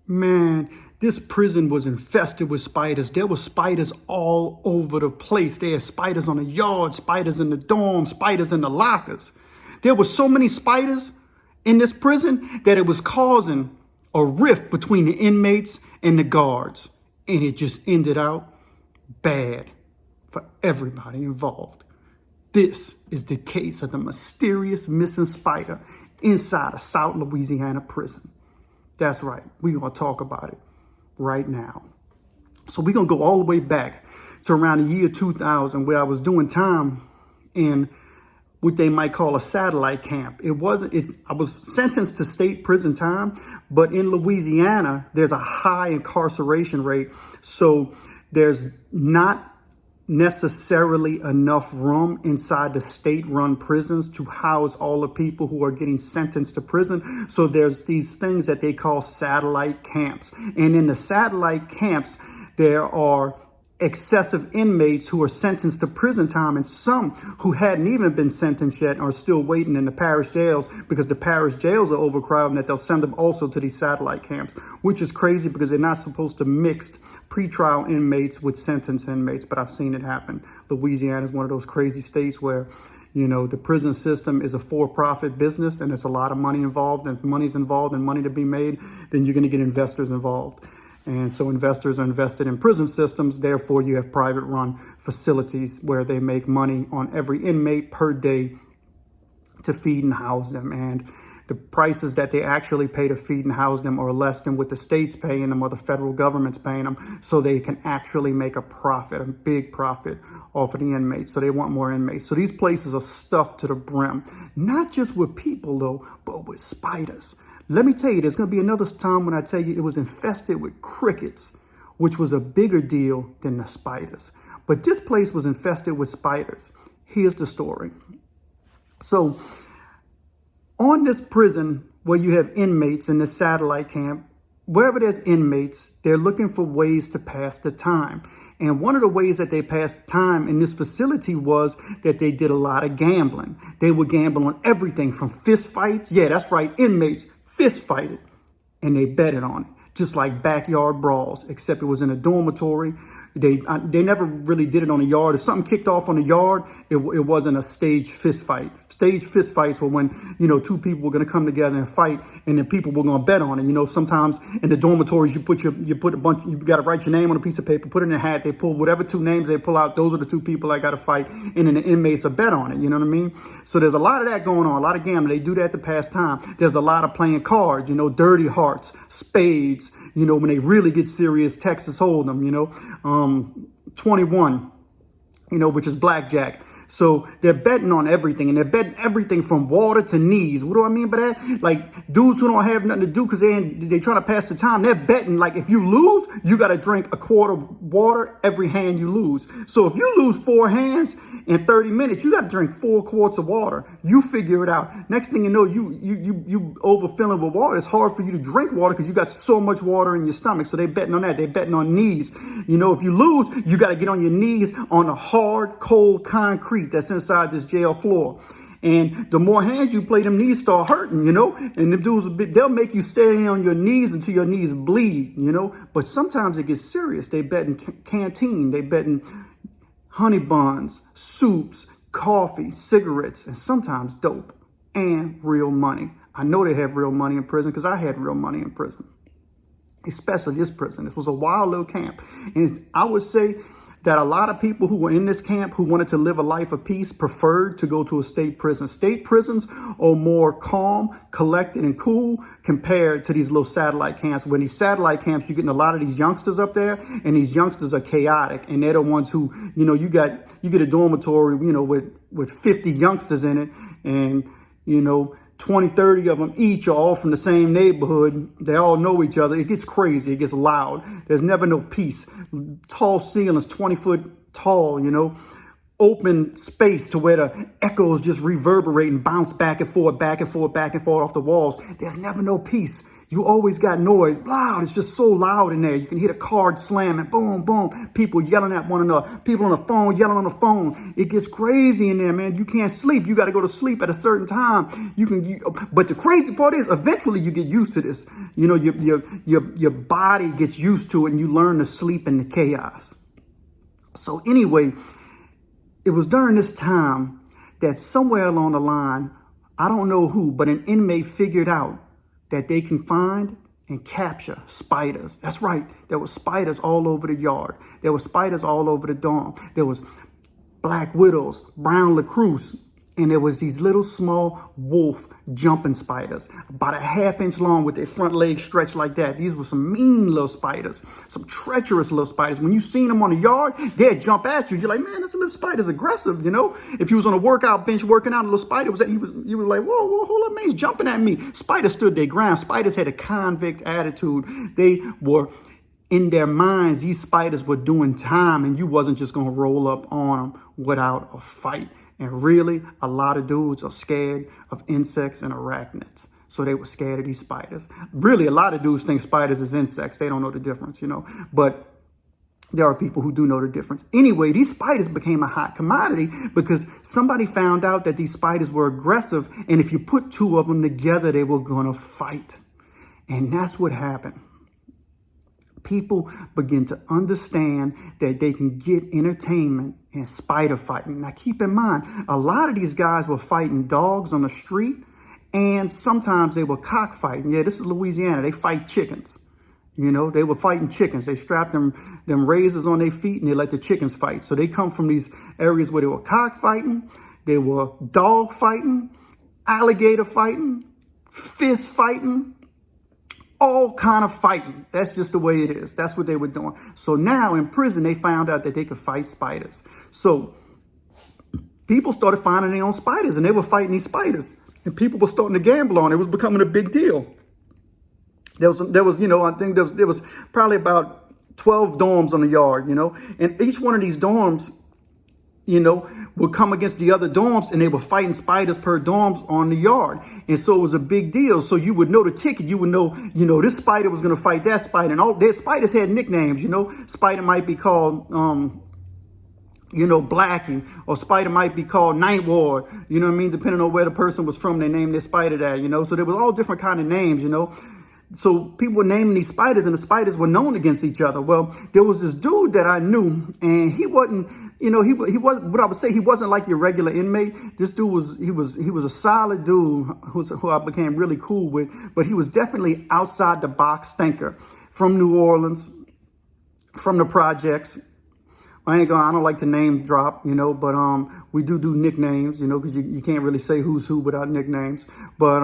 Man, this prison was infested with spiders. There were spiders all over the place. There had spiders on the yard, spiders in the dorm, spiders in the lockers. There were so many spiders in this prison that it was causing a rift between the inmates and the guards. And it just ended out bad for everybody involved. This is the case of the mysterious missing spider inside a South Louisiana prison. That's right. We're going to talk about it right now. So we're going to go all the way back to around the year 2000, where I was doing time in what they might call a satellite camp. I was sentenced to state prison time, but in Louisiana, there's a high incarceration rate. So there's not necessarily enough room inside the state-run prisons to house all the people who are getting sentenced to prison. So there's these things that they call satellite camps. And in the satellite camps, there are excessive inmates who are sentenced to prison time, and some who hadn't even been sentenced yet are still waiting in the parish jails, because the parish jails are overcrowded, and that they'll send them also to these satellite camps, which is crazy because they're not supposed to mix pretrial inmates with sentenced inmates, but I've seen it happen. Louisiana is one of those crazy states where, you know, the prison system is a for-profit business and there's a lot of money involved, and if money's involved and money to be made, then you're going to get investors involved. And so investors are invested in prison systems. Therefore, you have private run facilities where they make money on every inmate per day to feed and house them. And the prices that they actually pay to feed and house them are less than what the state's paying them or the federal government's paying them. So they can actually make a profit, a big profit off of the inmates. So they want more inmates. So these places are stuffed to the brim, not just with people though, but with spiders. Let me tell you, there's going to be another time when I tell you it was infested with crickets, which was a bigger deal than the spiders. But this place was infested with spiders. Here's the story. So on this prison where you have inmates in this satellite camp, wherever there's inmates, they're looking for ways to pass the time. And one of the ways that they passed time in this facility was that they did a lot of gambling. They would gamble on everything from fist fights. Yeah, that's right, inmates fist fighted, and they betted on it, just like backyard brawls, except it was in a dormitory. They never really did it on the yard. If something kicked off on the yard, it wasn't a staged fist fight. Staged fist fights were when, you know, two people were going to come together and fight, and then people were going to bet on it. You know, sometimes in the dormitories, you put a bunch, you got to write your name on a piece of paper, put it in a hat. They pull whatever two names they pull out. Those are the two people that got to fight, and then the inmates are bet on it. You know what I mean? So there's a lot of that going on, a lot of gambling. They do that to pass time. There's a lot of playing cards, you know, dirty hearts, spades, you know, when they really get serious, Texas Hold'em, you know, 21, you know, which is blackjack. So they're betting on everything, and they're betting everything from water to knees. What do I mean by that? Like dudes who don't have nothing to do because they trying to pass the time. They're betting like if you lose, you got to drink a quart of water every hand you lose. So if you lose 4 hands in 30 minutes, you got to drink 4 quarts of water. You figure it out. Next thing you know, you overfilling with water. It's hard for you to drink water because you got so much water in your stomach. So they're betting on that. They're betting on knees. You know, if you lose, you got to get on your knees on a hard, cold concrete that's inside this jail floor. And the more hands you play, them knees start hurting, you know, and them dudes, they'll make you stay on your knees until your knees bleed, you know. But sometimes it gets serious. They bet in canteen, they bet in honey buns, soups, coffee, cigarettes, and sometimes dope and real money. I know they have real money in prison because I had real money in prison, especially this prison. This was a wild little camp. And I would say that a lot of people who were in this camp who wanted to live a life of peace preferred to go to a state prison. State prisons are more calm, collected, and cool compared to these little satellite camps. When these satellite camps, you're getting a lot of these youngsters up there, and these youngsters are chaotic, and they're the ones who, you know, you get a dormitory, you know, with 50 youngsters in it, and, you know, 20, 30 of them each are all from the same neighborhood. They all know each other. It gets crazy. It gets loud. There's never no peace. Tall ceilings, 20 foot tall, you know, open space to where the echoes just reverberate and bounce back and forth, back and forth, back and forth off the walls. There's never no peace. You always got noise, loud. It's just so loud in there. You can hear the card slamming, boom, boom. People yelling at one another. People on the phone yelling on the phone. It gets crazy in there, man. You can't sleep. You got to go to sleep at a certain time. But the crazy part is, eventually you get used to this. You know, your body gets used to it, and you learn to sleep in the chaos. So anyway, it was during this time that somewhere along the line, I don't know who, but an inmate figured out that they can find and capture spiders. That's right. There were spiders all over the yard. There were spiders all over the dorm. There was black widows, brown recluse, and there was these little small wolf jumping spiders, about a ½ inch long with their front legs stretched like that. These were some mean little spiders, some treacherous little spiders. When you seen them on the yard, they'd jump at you. You're like, man, this little spider's aggressive, you know? If you was on a workout bench working out, a little spider you were like, whoa, hold up, man, he's jumping at me. Spiders stood their ground. Spiders had a convict attitude. They were, in their minds, these spiders were doing time, and you wasn't just gonna roll up on them without a fight. And really, a lot of dudes are scared of insects and arachnids. So they were scared of these spiders. Really, a lot of dudes think spiders is insects. They don't know the difference, you know. But there are people who do know the difference. Anyway, these spiders became a hot commodity because somebody found out that these spiders were aggressive. And if you put two of them together, they were going to fight. And that's what happened. People begin to understand that they can get entertainment in spider fighting. Now, keep in mind, a lot of these guys were fighting dogs on the street, and sometimes they were cockfighting. Yeah, this is Louisiana. They fight chickens. You know, they were fighting chickens. They strapped them razors on their feet, and they let the chickens fight. So they come from these areas where they were cockfighting, they were dog fighting, alligator fighting, fist fighting, all kind of fighting. That's just the way it is. That's what they were doing. So now in prison, they found out that they could fight spiders. So people started finding their own spiders, and they were fighting these spiders. And people were starting to gamble on it. It was becoming a big deal. There was, you know, I think there was probably about 12 dorms on the yard, you know, and each one of these dorms, you know, would come against the other dorms, and they were fighting spiders per dorms on the yard. And so it was a big deal. So you would know the ticket. You would know, this spider was going to fight that spider. And all their spiders had nicknames, you know. Spider might be called, Blackie, or spider might be called Night Ward, you know what I mean? Depending on where the person was from, they named their spider that, you know. So there was all different kind of names, you know. So people were naming these spiders, and the spiders were known against each other. Well, there was this dude that I knew, and he wasn't, he wasn't what I would say. He wasn't like your regular inmate. This dude was a solid dude who I became really cool with, but he was definitely outside the box thinker, from New Orleans, from the projects. I don't like to name drop, you know, but we do nicknames, you know, because you can't really say who's who without nicknames. But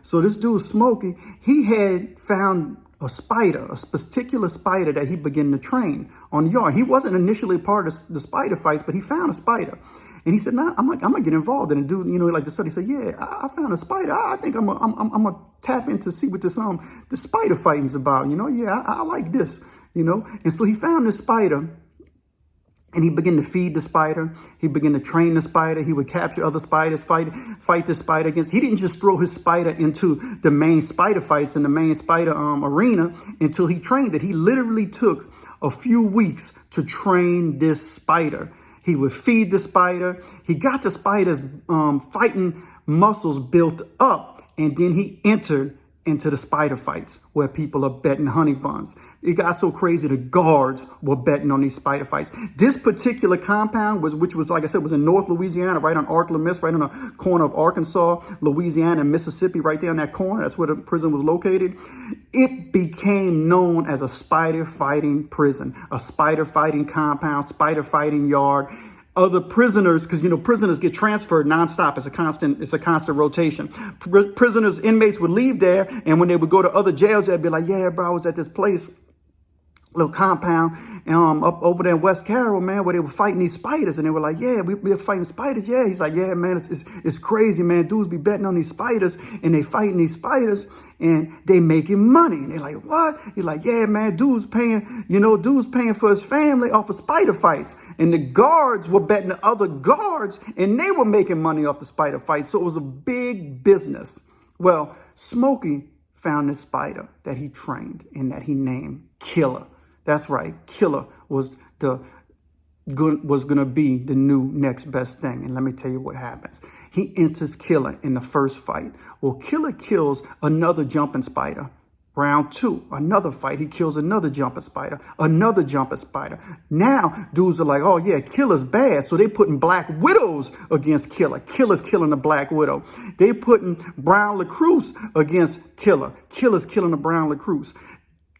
so this dude, Smokey, he had found a spider, a particular spider that he began to train on the yard. He wasn't initially part of the spider fights, but he found a spider. And he said, nah, I'm gonna get involved in it. Dude, you know, like the study said, yeah, I found a spider. I think I'm gonna tap in to see what this the spider fighting's about. You know, yeah, I like this, you know. And so he found this spider. And he began to feed the spider. He began to train the spider. He would capture other spiders, fight the spider against. He didn't just throw his spider into the main spider fights in the main spider arena until he trained it. He literally took a few weeks to train this spider. He would feed the spider. He got the spider's fighting muscles built up, and then he entered into the spider fights where people are betting honey buns. It got so crazy the guards were betting on these spider fights. This particular compound which was, like I said, was in North Louisiana, right on Ark-La-Miss, right on the corner of Arkansas, Louisiana, and Mississippi, right there on that corner. That's where the prison was located. It became known as a spider fighting prison, a spider fighting compound, spider fighting yard. Other prisoners, because, you know, prisoners get transferred nonstop. It's a constant rotation. Prisoners, inmates would leave there, and when they would go to other jails, they'd be like, yeah, bro, I was at this place, little compound up over there in West Carroll, man, where they were fighting these spiders. And they were like, yeah, we're fighting spiders. Yeah, he's like, yeah, man, it's crazy, man. Dudes be betting on these spiders, and they fighting these spiders, and they making money. And they're like, what? He's like, yeah, man, dudes paying for his family off of spider fights. And the guards were betting the other guards, and they were making money off the spider fights. So it was a big business. Well, Smokey found this spider that he trained and that he named Killer. That's right. Killer was going to be the new next best thing. And let me tell you what happens. He enters Killer in the first fight. Well, Killer kills another jumping spider. Round 2, another fight. He kills another jumping spider, another jumping spider. Now, dudes are like, oh, yeah, Killer's bad. So they putting Black Widows against Killer. Killer's killing the Black Widow. They putting Brown Lacrosse against Killer. Killer's killing the Brown Lacrosse.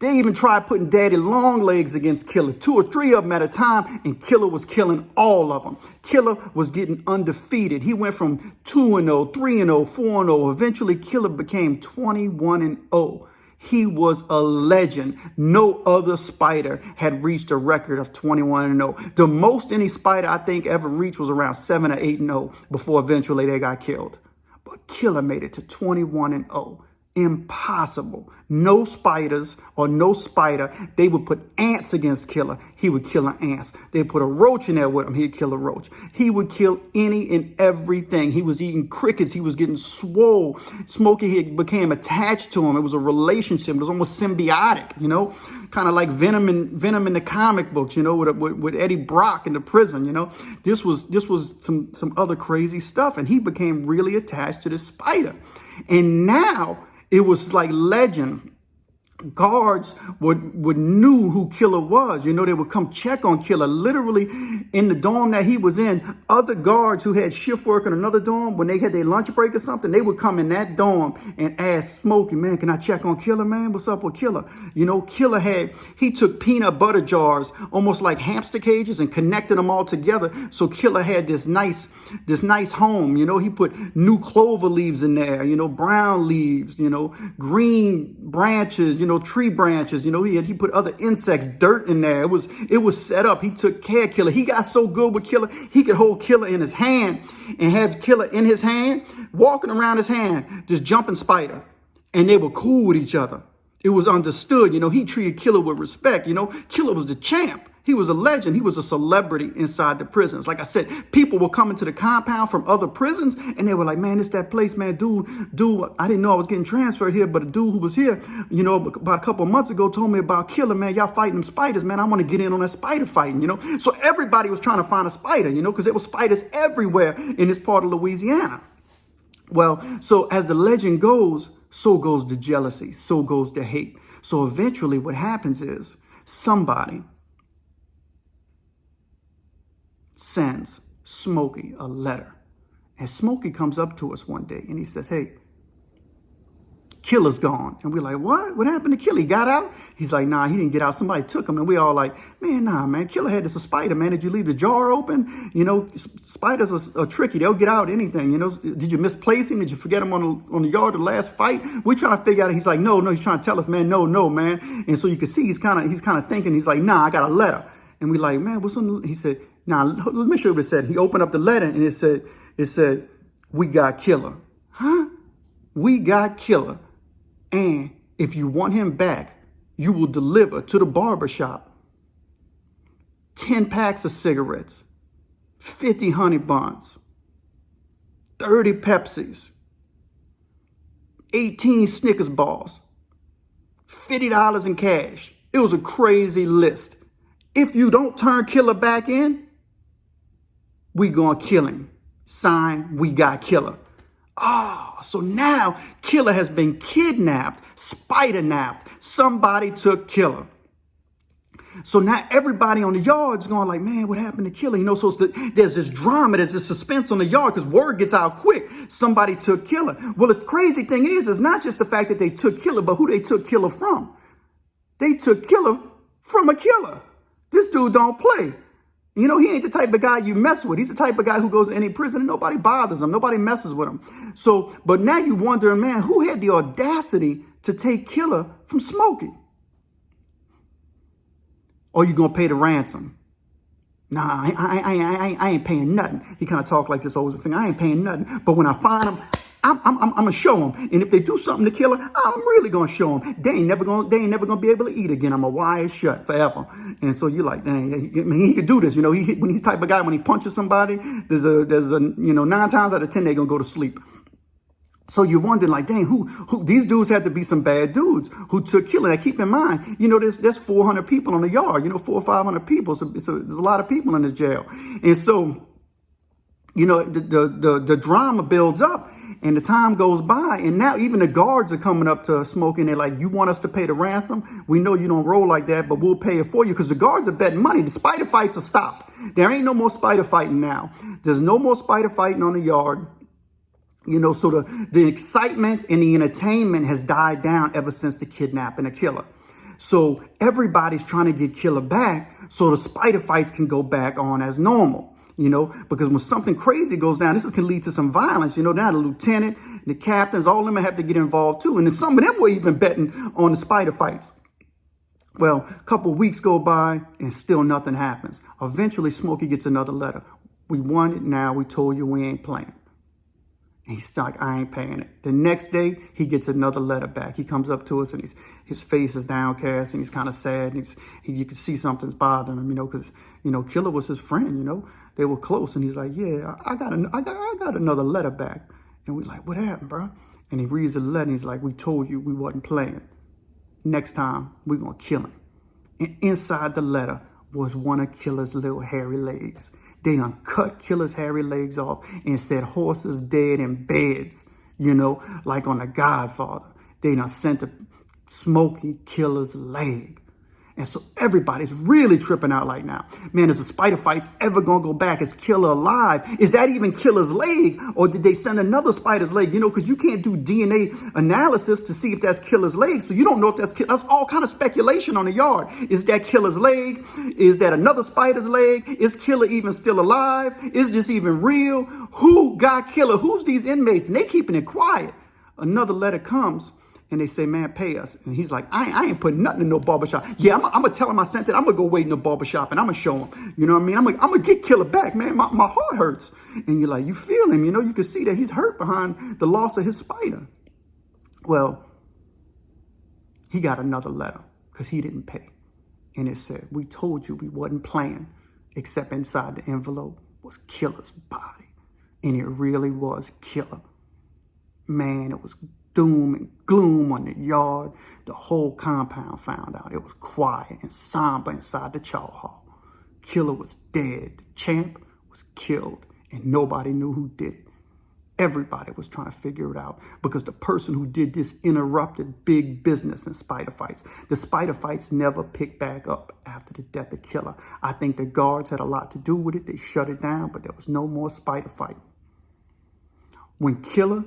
They even tried putting Daddy Longlegs against Killer, 2 or 3 of them at a time, and Killer was killing all of them. Killer was getting undefeated. He went from 2-0, 3-0, 4-0. Eventually, Killer became 21-0. He was a legend. No other spider had reached a record of 21-0. The most any spider I think ever reached was around 7 or 8-0 before eventually they got killed. But Killer made it to 21-0. Impossible. No spiders or no spider. They would put ants against Killer. He would kill ants. They put a roach in there with him. He'd kill a roach. He would kill any and everything. He was eating crickets. He was getting swole. Smokey he became attached to him. It was a relationship. It was almost symbiotic, you know, kind of like Venom in the comic books, you know, with Eddie Brock in the prison, you know. This was some other crazy stuff, and he became really attached to this spider. And now it was like legend. Guards would knew who Killer was. You know, they would come check on Killer. Literally in the dorm that he was in, other guards who had shift work in another dorm, when they had their lunch break or something, they would come in that dorm and ask Smokey, man, can I check on Killer, man? What's up with Killer? You know, Killer he took peanut butter jars, almost like hamster cages, and connected them all together. So Killer had this nice home. You know, he put new clover leaves in there, you know, brown leaves, you know, green branches, you know, tree branches, you know, he put other insects, dirt in there. It was set up. He took care of Killer. He got so good with Killer, he could hold Killer in his hand and have Killer in his hand, walking around his hand, just jumping spider. And they were cool with each other. It was understood, you know, he treated Killer with respect. You know, Killer was the champ. He was a legend. He was a celebrity inside the prisons. Like I said, people were coming to the compound from other prisons, and they were like, man, it's that place, man. Dude, I didn't know I was getting transferred here, but a dude who was here, you know, about a couple of months ago told me about Killer, man. Y'all fighting them spiders, man. I want to get in on that spider fighting, you know. So everybody was trying to find a spider, you know, because there were spiders everywhere in this part of Louisiana. Well, so as the legend goes, so goes the jealousy, so goes the hate. So eventually what happens is somebody sends Smokey a letter. And Smokey comes up to us one day and he says, hey, Killer's gone. And we're like, what? What happened to Killer? He got out? He's like, nah, he didn't get out. Somebody took him. And we all like, man, nah, man. Killer had this a spider, man. Did you leave the jar open? You know, spiders are tricky. They'll get out anything. You know, did you misplace him? Did you forget him on the yard the last fight? We're trying to figure out. He's like, no, he's trying to tell us, man, no, man. And so you can see he's kind of thinking. He's like, nah, I got a letter. And we're like, man, what's on? He said, now, let me show you what it said. He opened up the letter and it said, we got Killer. Huh? We got Killer. And if you want him back, you will deliver to the barbershop 10 packs of cigarettes, 50 honey buns, 30 Pepsis, 18 Snickers bars, $50 in cash. It was a crazy list. If you don't turn Killer back in, we gonna kill him. Signed, we got Killer. Oh, so now Killer has been kidnapped, spider-napped. Somebody took Killer. So now everybody on the yard's going like, man, what happened to Killer? You know, so there's this drama, there's this suspense on the yard because word gets out quick. Somebody took Killer. Well, the crazy thing is not just the fact that they took Killer, but who they took Killer from. They took Killer from a killer. This dude don't play. You know, he ain't the type of guy you mess with. He's the type of guy who goes to any prison and nobody bothers him. Nobody messes with him. So, but now you wondering, man, who had the audacity to take Killer from Smokey? Or you gonna pay the ransom? Nah, I ain't paying nothing. He kind of talked like this old thing. I ain't paying nothing. But when I find him, I'm gonna show them. And if they do something to Killer, I'm really gonna show them. They ain't never gonna be able to eat again. I'm a wire shut forever. And so you're like, dang, I mean, he could do this. You know, when he's the type of guy, when he punches somebody, there's a 9 times out of 10 they're gonna go to sleep. So you're wondering, like, dang, who these dudes had to be some bad dudes who took Killer. Now, keep in mind, there's 400 people in the yard, 400 or 500 people. So there's a lot of people in this jail. And so, the drama builds up and the time goes by. And now even the guards are coming up to Smokey and they're like, you want us to pay the ransom? We know you don't roll like that, but we'll pay it for you, because the guards are betting money. The spider fights are stopped. There ain't no more spider fighting now. There's no more spider fighting on the yard. So the excitement and the entertainment has died down ever since the kidnapping of Killer. So everybody's trying to get Killer back so the spider fights can go back on as normal, because when something crazy goes down, this can lead to some violence. Now the lieutenant, the captains, all of them have to get involved too. And then some of them were even betting on the spider fights. Well, a couple of weeks go by and still nothing happens. Eventually, Smokey gets another letter. We won it now. We told you we ain't playing. He's like, I ain't paying it. The next day, he gets another letter back. He comes up to us and his face is downcast and he's kind of sad. And you can see something's bothering him, because, Killer was his friend, They were close. And he's like, yeah, I got another letter back. And we're like, what happened, bro? And he reads the letter and he's like, we told you we wasn't playing. Next time, we're going to kill him. And inside the letter was one of Killer's little hairy legs. They done cut Killer's hairy legs off and said horses dead in beds, like on The Godfather. They done sent to Smokey Killer's leg. And so everybody's really tripping out like now. Man, is the spider fights ever going to go back? Is Killer alive? Is that even Killer's leg? Or did they send another spider's leg? Because you can't do DNA analysis to see if that's Killer's leg. So you don't know if that's all kind of speculation on the yard. Is that Killer's leg? Is that another spider's leg? Is Killer even still alive? Is this even real? Who got Killer? Who's these inmates? And they keeping it quiet. Another letter comes. And they say, man, pay us. And he's like, I ain't putting nothing in no barbershop. Yeah, I'm going to tell him I sent it. I'm going to go wait in the barbershop and I'm going to show him. You know what I mean? I'm going to get Killer back, man. My heart hurts. And you're like, you feel him. You can see that he's hurt behind the loss of his spider. Well, he got another letter because he didn't pay. And it said, we told you we wasn't playing, except inside the envelope was Killer's body. And it really was Killer. Man, it was doom and gloom on the yard. The whole compound found out. It was quiet and somber inside the chow hall. Killer was dead. The champ was killed, and nobody knew who did it. Everybody was trying to figure it out because the person who did this interrupted big business in spider fights. The spider fights never picked back up after the death of Killer. I think the guards had a lot to do with it. They shut it down, but there was no more spider fighting. When Killer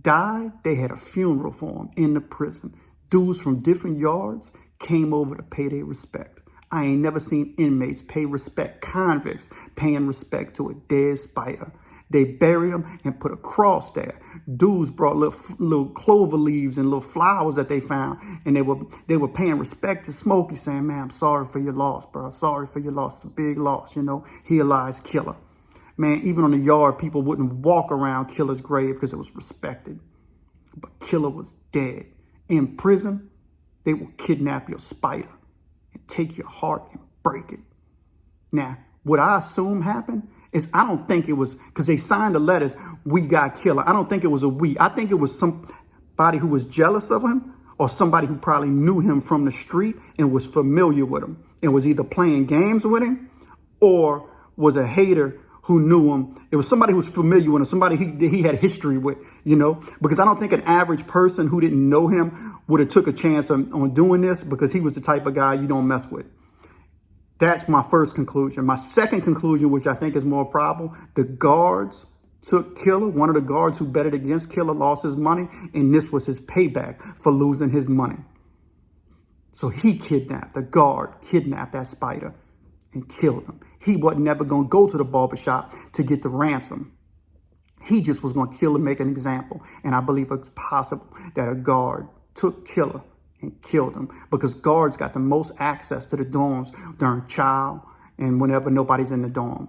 died, they had a funeral for him in the prison. Dudes from different yards came over to pay their respect. I ain't never seen inmates pay respect, convicts paying respect to a dead spider. They buried him and put a cross there. Dudes brought little clover leaves and little flowers that they found, and they were paying respect to Smokey, saying, man, I'm sorry for your loss, bro. Sorry for your loss. It's a big loss, He a lies Killer. Man, even on the yard, people wouldn't walk around Killer's grave because it was respected. But Killer was dead. In prison, they will kidnap your spider and take your heart and break it. Now, what I assume happened is I don't think it was, because they signed the letters, we got Killer. I don't think it was a we. I think it was somebody who was jealous of him or somebody who probably knew him from the street and was familiar with him and was either playing games with him or was a hater who knew him. It was somebody who was familiar with him, somebody he had history with, because I don't think an average person who didn't know him would have took a chance on doing this, because he was the type of guy you don't mess with. That's my first conclusion. My second conclusion, which I think is more probable, the guards took Killer. One of the guards who betted against Killer lost his money, and this was his payback for losing his money. So the guard kidnapped that spider and killed him. He wasn't never going to go to the barbershop to get the ransom. He just was going to kill and make an example. And I believe it's possible that a guard took Killer and killed him, because guards got the most access to the dorms during chow and whenever nobody's in the dorm.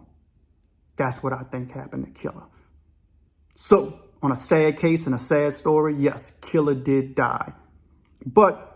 That's what I think happened to Killer. So, on a sad case and a sad story, yes, Killer did die. But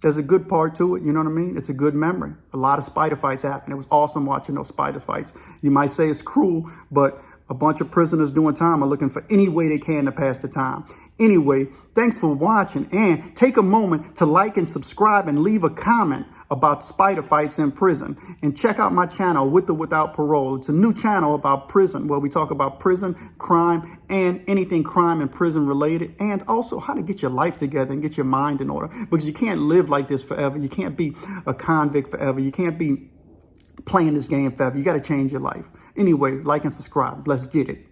there's a good part to it, you know what I mean? It's a good memory. A lot of spider fights happened. It was awesome watching those spider fights. You might say it's cruel, but A bunch of prisoners doing time are looking for any way they can to pass the time. Anyway, thanks for watching, and take a moment to like and subscribe and leave a comment about spider fights in prison. And check out my channel, With or Without Parole. It's a new channel about prison where we talk about prison, crime, and anything crime and prison related, and also how to get your life together and get your mind in order, because you can't live like this forever. You can't be a convict forever. You can't be playing this game forever. You got to change your life. Anyway, like and subscribe. Let's get it.